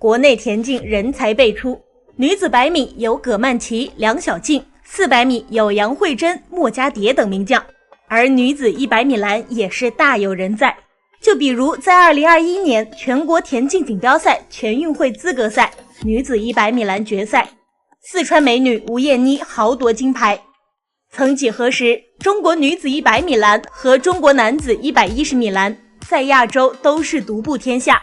国内田径人才辈出。女子100米有葛曼棋、梁小静，400米有杨慧珍、莫家蝶等名将，而女子100米栏也是大有人在。就比如在2021年全国田径锦标赛全运会资格赛女子100米栏决赛，四川美女吴艳妮豪夺金牌。曾几何时，中国女子100米栏和中国男子110米栏在亚洲都是独步天下，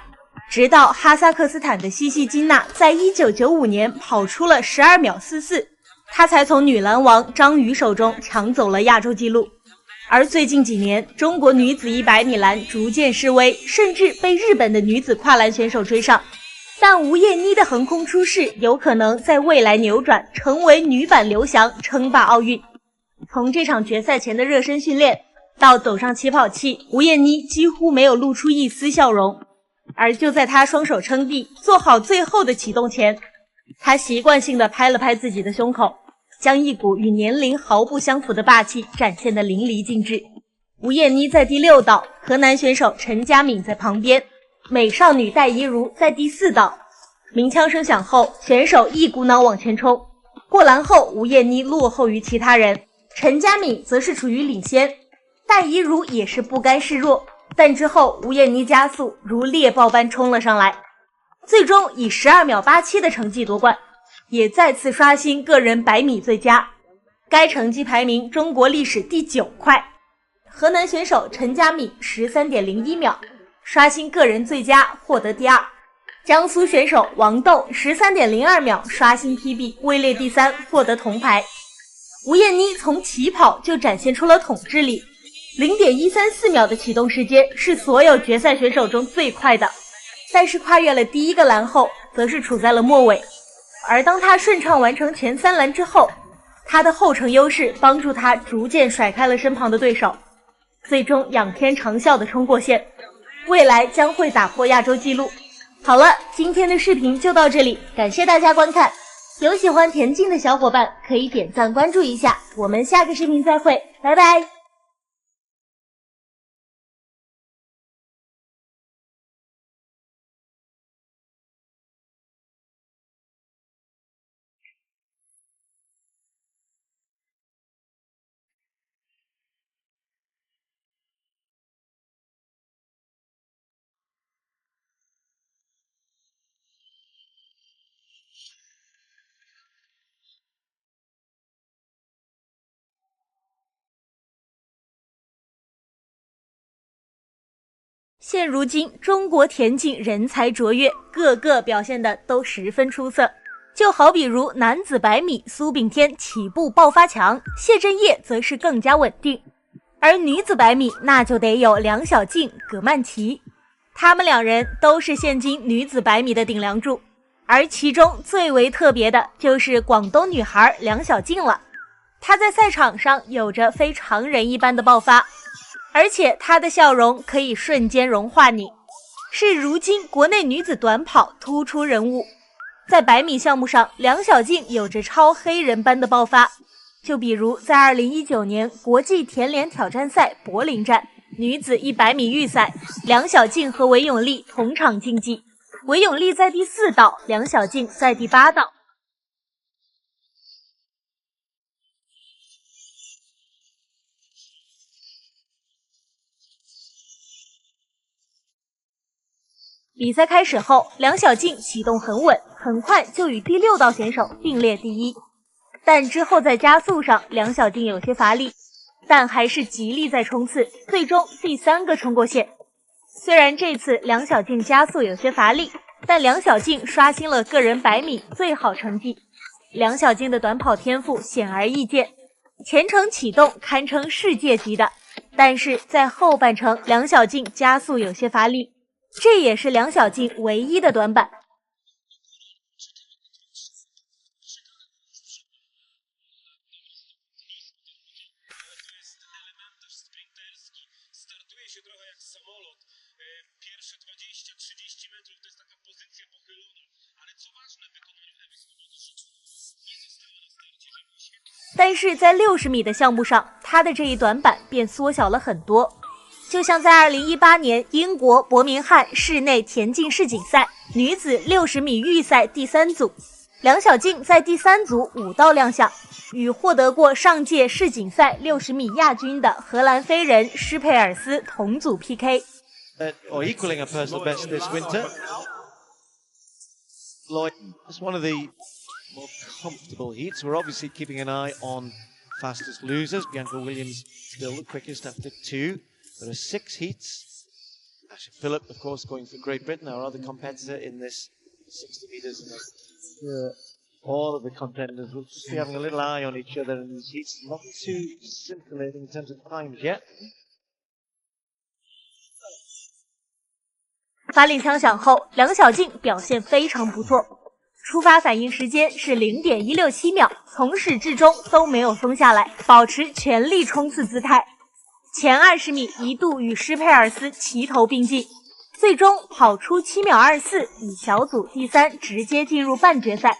直到哈萨克斯坦的西西金娜在1995年跑出了12秒44，她才从女篮王张宇手中抢走了亚洲纪录。而最近几年，中国女子100米栏逐渐式微，甚至被日本的女子跨栏选手追上。但吴艳妮的横空出世有可能在未来扭转，成为女版刘翔，称霸奥运。从这场决赛前的热身训练到走上起跑器，吴艳妮几乎没有露出一丝笑容。而就在她双手撑地，做好最后的启动前，她习惯性地拍了拍自己的胸口，将一股与年龄毫不相符的霸气展现得淋漓尽致。吴艳妮在第6道，河南选手陈佳敏在旁边，美少女戴怡如在第4道。鸣枪声响后，选手一股脑往前冲，过栏后吴艳妮落后于其他人，陈佳敏则是处于领先，戴怡如也是不甘示弱，但之后吴艳妮加速如猎豹般冲了上来，最终以12秒87的成绩夺冠，也再次刷新个人100米最佳，该成绩排名中国历史第9快。河南选手陈佳敏 13.01 秒刷新个人最佳，获得第2。江苏选手王豆 13.02 秒刷新 PB， 位列第3，获得铜牌。吴艳妮从起跑就展现出了统治力， 0.134 秒的启动时间是所有决赛选手中最快的，但是跨越了第1个栏后则是处在了末尾。而当他顺畅完成前3栏之后，他的后程优势帮助他逐渐甩开了身旁的对手，最终仰天长啸地冲过线，未来将会打破亚洲纪录。好了，今天的视频就到这里，感谢大家观看。有喜欢田径的小伙伴可以点赞关注一下，我们下个视频再会，拜拜。现如今，中国田径人才卓越，个个表现的都十分出色。就好比如男子100米，苏炳添起步爆发强，谢震业则是更加稳定。而女子100米，那就得有梁小静、葛曼棋，她们2人都是现今女子100米的顶梁柱。而其中最为特别的就是广东女孩梁小静了，她在赛场上有着非常人一般的爆发。而且她的笑容可以瞬间融化你，是如今国内女子短跑突出人物。在100米项目上，梁小静有着超黑人般的爆发，就比如在2019年国际田联挑战赛柏林站女子100米预赛，梁小静和韦永丽同场竞技，韦永丽在第4道，梁小静在第8道。比赛开始后，梁小静启动很稳，很快就与第6道选手并列第1。但之后在加速上，梁小静有些乏力，但还是极力在冲刺，最终第3个冲过线。虽然这次梁小静加速有些乏力，但梁小静刷新了个人100米最好成绩。梁小静的短跑天赋显而易见，前程启动堪称世界级的，但是在后半程，梁小静加速有些乏力。这也是梁小静唯一的短板。但是在60米的项目上，他的这一短板便缩小了很多。就像在2018年英国伯明翰室内田径世锦赛，女子60米预赛第3组，梁晓静在第3组5道亮相，与获得过上届世锦赛60米亚军的荷兰飞人施佩尔斯同组 PK。Or equaling a personal best this winter. Lloyd is one of the more comfortable heats. We're obviously keeping an eye on fastest losers. Bianca Williams still the quickest after 2. There are 6 heats. Ashley Phillip, of course, going for Great Britain, our other competitor in this 60 meters. All of the contenders will just be having a little eye on each other in these heats. Not too scintillating in terms of times yet. 发令枪响后，梁晓静表现非常不错，出发反应时间是0.167秒，从始至终都没有松下来，保持全力冲刺姿态。前20米一度与施佩尔斯齐头并进，最终跑出7秒24，以小组第3直接进入半决赛。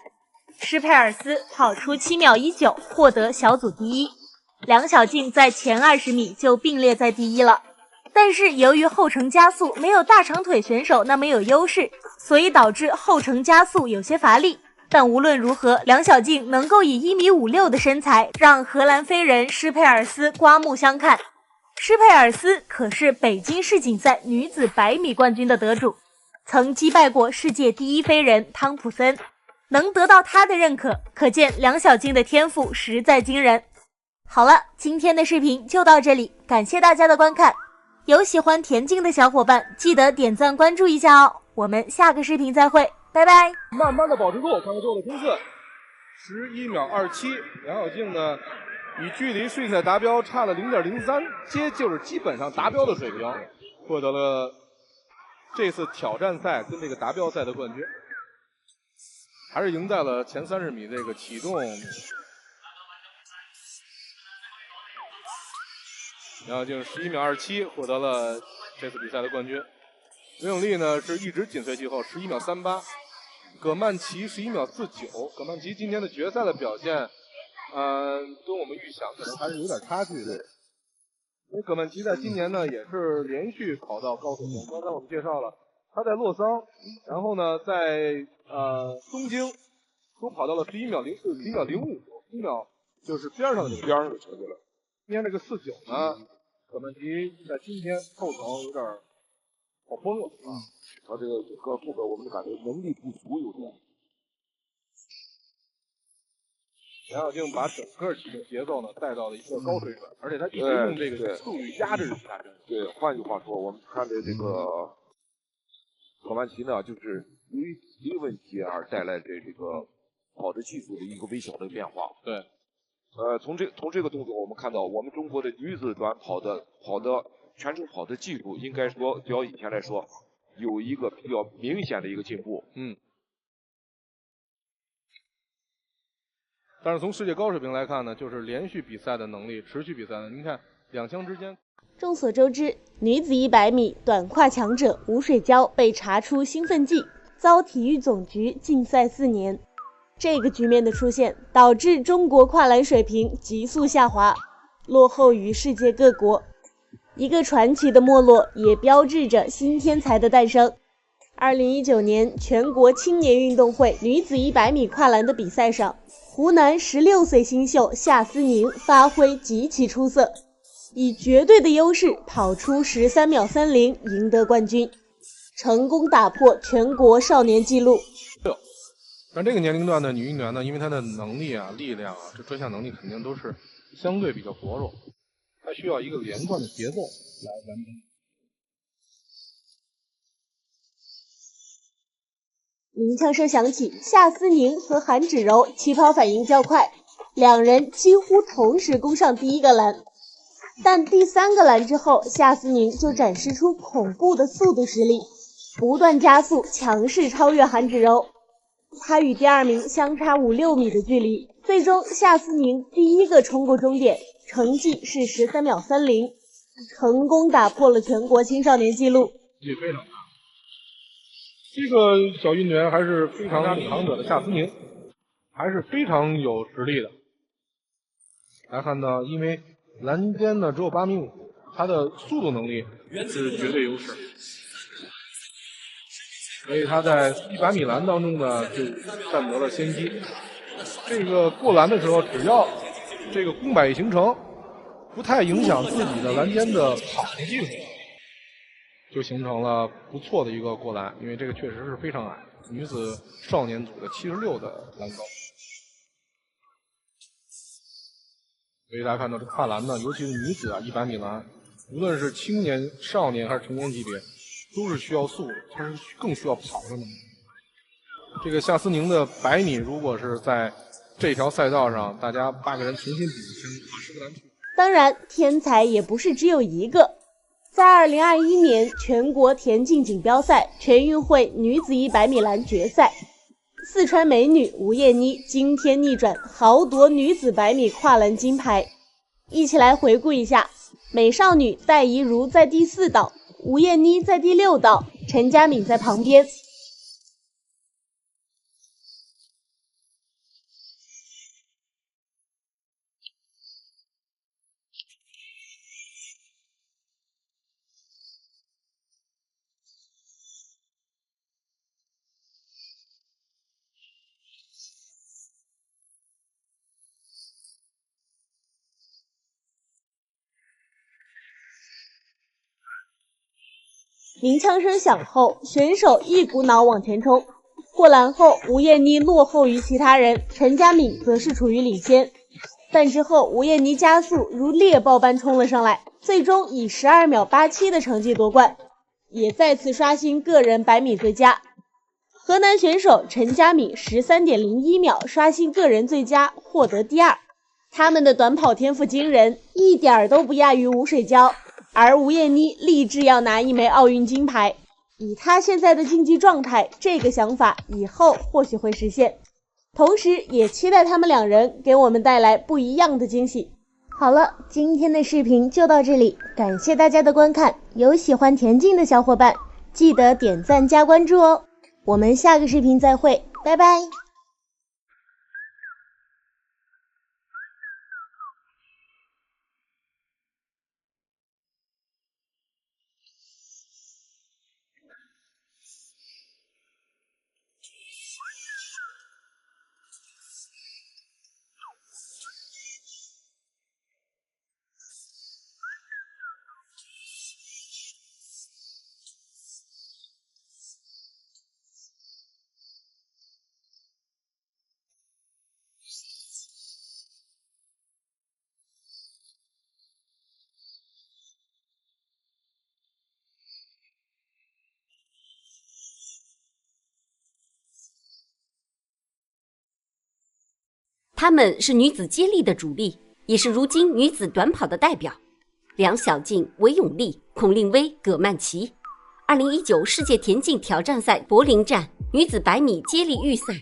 施佩尔斯跑出7秒19，获得小组第1。梁晓静在前20米就并列在第1了。但是由于后程加速没有大长腿选手那么有优势，所以导致后程加速有些乏力。但无论如何，梁晓静能够以1.56米的身材让荷兰飞人施佩尔斯刮目相看。施佩尔斯可是北京世锦赛女子100米冠军的得主，曾击败过世界第1飞人汤普森，能得到她的认可，可见梁晓静的天赋实在惊人。好了，今天的视频就到这里，感谢大家的观看。有喜欢田径的小伙伴，记得点赞关注一下哦。我们下个视频再会，拜拜。慢慢的保持住，看看最后的冲刺，11秒27。梁晓静呢，以距离世锦赛达标差了0.03，就是基本上达标的水平，获得了这次挑战赛跟这个达标赛的冠军，还是赢在了前30米这个启动。梁晓静11秒27获得了这次比赛的冠军。刘永丽呢是一直紧随其后11秒38。葛曼棋11秒49。葛曼棋今天的决赛的表现，跟我们预想可能还是有点差距的。因为葛曼棋在今年呢也是连续跑到高水平。刚才我们介绍了，他在洛桑，然后呢在东京都跑到了11秒04、11秒05，1秒就是边上的成绩了。今天这个49呢，葛曼棋在今天后程有点跑崩了啊，他这个整个部分我们就感觉能力不足有点。梁晓静把整个体的节奏呢带到了一个高水准，而且他一直用这个速率压制其他选手。对，换句话说，我们看的这个葛曼棋呢，就是由于体力问题而带来这个跑的技术的一个微小的变化。对。从这个动作，我们看到我们中国的女子团跑的全程跑的技术，应该说比以前来说有一个比较明显的一个进步。但是从世界高水平来看呢，就是连续比赛的能力，持续比赛呢，您看两枪之间。众所周知，女子100米短跨强者吴水娇被查出兴奋剂，遭体育总局禁赛4年。这个局面的出现，导致中国跨栏水平急速下滑，落后于世界各国。一个传奇的没落，也标志着新天才的诞生。2019年全国青年运动会女子100米跨栏的比赛上，湖南16岁新秀夏思宁发挥极其出色，以绝对的优势跑出13秒30，赢得冠军，成功打破全国少年纪录。但这个年龄段的女运动员呢，因为她的能力啊、力量啊，这专项能力肯定都是相对比较薄弱，她需要一个连贯的节奏来完成。鸣枪声响起，夏思宁和韩芷柔起跑反应较快，两人几乎同时攻上第1个栏，但第3个栏之后，夏思宁就展示出恐怖的速度实力，不断加速，强势超越韩芷柔。他与第2名相差5-6米的距离，最终夏思宁第1个冲过终点，成绩是13秒30，成功打破了全国青少年纪录。非常大，这个小运动员还是非常强者的夏思宁，还是非常有实力的。来看到，因为栏边呢只有8.5米，他的速度能力是绝对优势。所以他在100米栏当中呢就占得了先机。这个过栏的时候，只要这个弓摆形成不太影响自己的栏间的跑的技术，就形成了不错的一个过栏，因为这个确实是非常矮，女子少年组的76的栏高。所以大家看到这跨栏呢，尤其是女子啊100米栏，无论是青年、少年还是成年级别，都是需要速度，它是更需要跑的能力。这个夏思宁的100米，如果是在这条赛道上，大家8个人重新比是个难题。当然，天才也不是只有一个。在2021年全国田径锦标赛全运会女子100米栏决赛，四川美女吴艳妮惊天逆转，豪夺女子100米跨栏金牌。一起来回顾一下，美少女戴怡如在第4道，吴艳妮在第6道，陈佳敏在旁边。鸣枪声响后，选手一股脑往前冲。过栏后，吴艳妮落后于其他人，陈佳敏则是处于领先。但之后，吴艳妮加速如猎豹般冲了上来，最终以12秒87的成绩夺冠，也再次刷新个人100米最佳。河南选手陈佳敏 13.01 秒刷新个人最佳，获得第2。他们的短跑天赋惊人，一点都不亚于吴水娇。而吴艳妮立志要拿一枚奥运金牌，以她现在的竞技状态，这个想法以后或许会实现。同时也期待他们2人给我们带来不一样的惊喜。好了，今天的视频就到这里，感谢大家的观看。有喜欢田径的小伙伴，记得点赞加关注哦。我们下个视频再会，拜拜。她们是女子接力的主力，也是如今女子短跑的代表。梁晓静、韦永丽、孔令薇、葛曼棋。2019世界田径挑战赛柏林站女子100米接力预赛，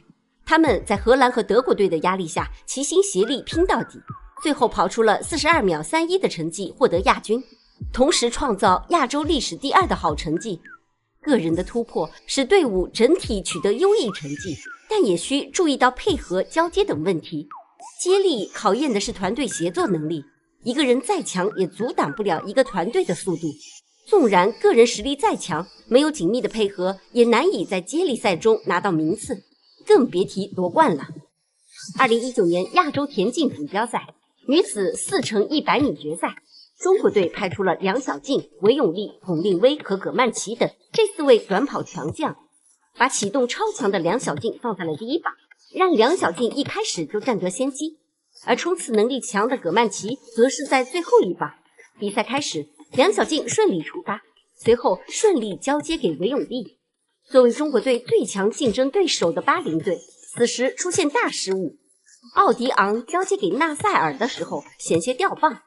她们在荷兰和德国队的压力下齐心协力拼到底，最后跑出了42秒31的成绩，获得亚军，同时创造亚洲历史第2的好成绩。个人的突破使队伍整体取得优异成绩，但也需注意到配合、交接等问题。接力考验的是团队协作能力，一个人再强也阻挡不了一个团队的速度。纵然个人实力再强，没有紧密的配合，也难以在接力赛中拿到名次，更别提夺冠了。2019年亚洲田径锦标赛女子4乘100米决赛，中国队派出了梁晓静、韦永丽、孔令薇和葛曼棋等这4位短跑强将，把启动超强的梁晓静放在了第1把，让梁晓静一开始就占得先机。而冲刺能力强的葛曼棋则是在最后1把。比赛开始，梁晓静顺利出发，随后顺利交接给韦永丽。作为中国队最强竞争对手的巴林队，此时出现大失误。奥迪昂交接给纳赛尔的时候险些掉棒，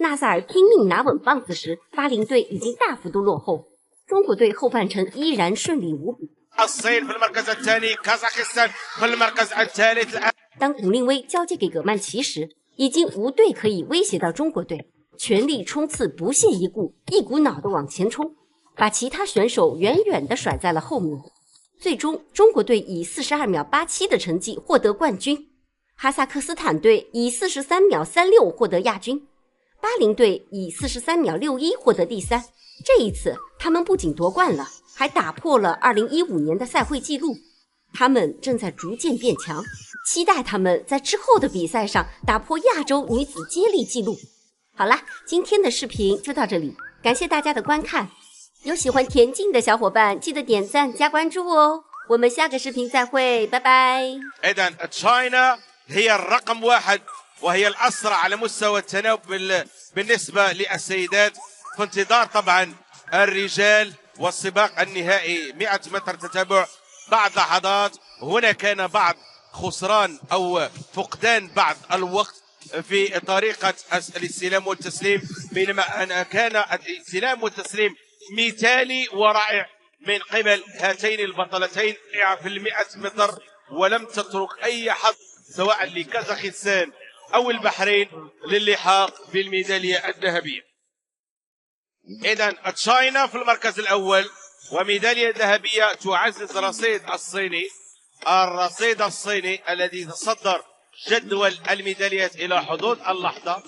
纳赛尔拼命拿稳棒子时，巴林队已经大幅度落后。中国队后半程依然顺利无比。当孔令薇交接给葛曼棋时，已经无队可以威胁到中国队，全力冲刺，不屑一顾，一股脑的往前冲，把其他选手远远地甩在了后面。最终，中国队以42秒87的成绩获得冠军，哈萨克斯坦队以43秒36获得亚军，巴林队以43秒61获得第3。这一次，他们不仅夺冠了，还打破了2015年的赛会纪录。他们正在逐渐变强，期待他们在之后的比赛上打破亚洲女子接力纪录。好啦，今天的视频就到这里，感谢大家的观看。有喜欢田径的小伙伴，记得点赞加关注哦。我们下个视频再会，拜拜。إذا تشاينا هي الرقم 1 وهي الأسرع على مستوى التناوب بالنسبة للسيدات، في انتظار طبعا الرجال والسباق النهائي 100 متر تتابع. بعد لحظات هنا كان بعض خسران أو فقدان بعض الوقت في طريقة الاستلام والتسليم، بينما أن كان الاستلام والتسليم مثالي ورائع من قبل هاتين البطلتين في 100 متر، ولم تترك أي حظ سواء لكازاخستان أو البحرين للحاق بالميدالية الذهبية. إذا تشاينا في المركز الأول وميدالية ذهبية تعزز الرصيد الصيني الذي تصدر جدول الميداليات إلى حدود اللحظة.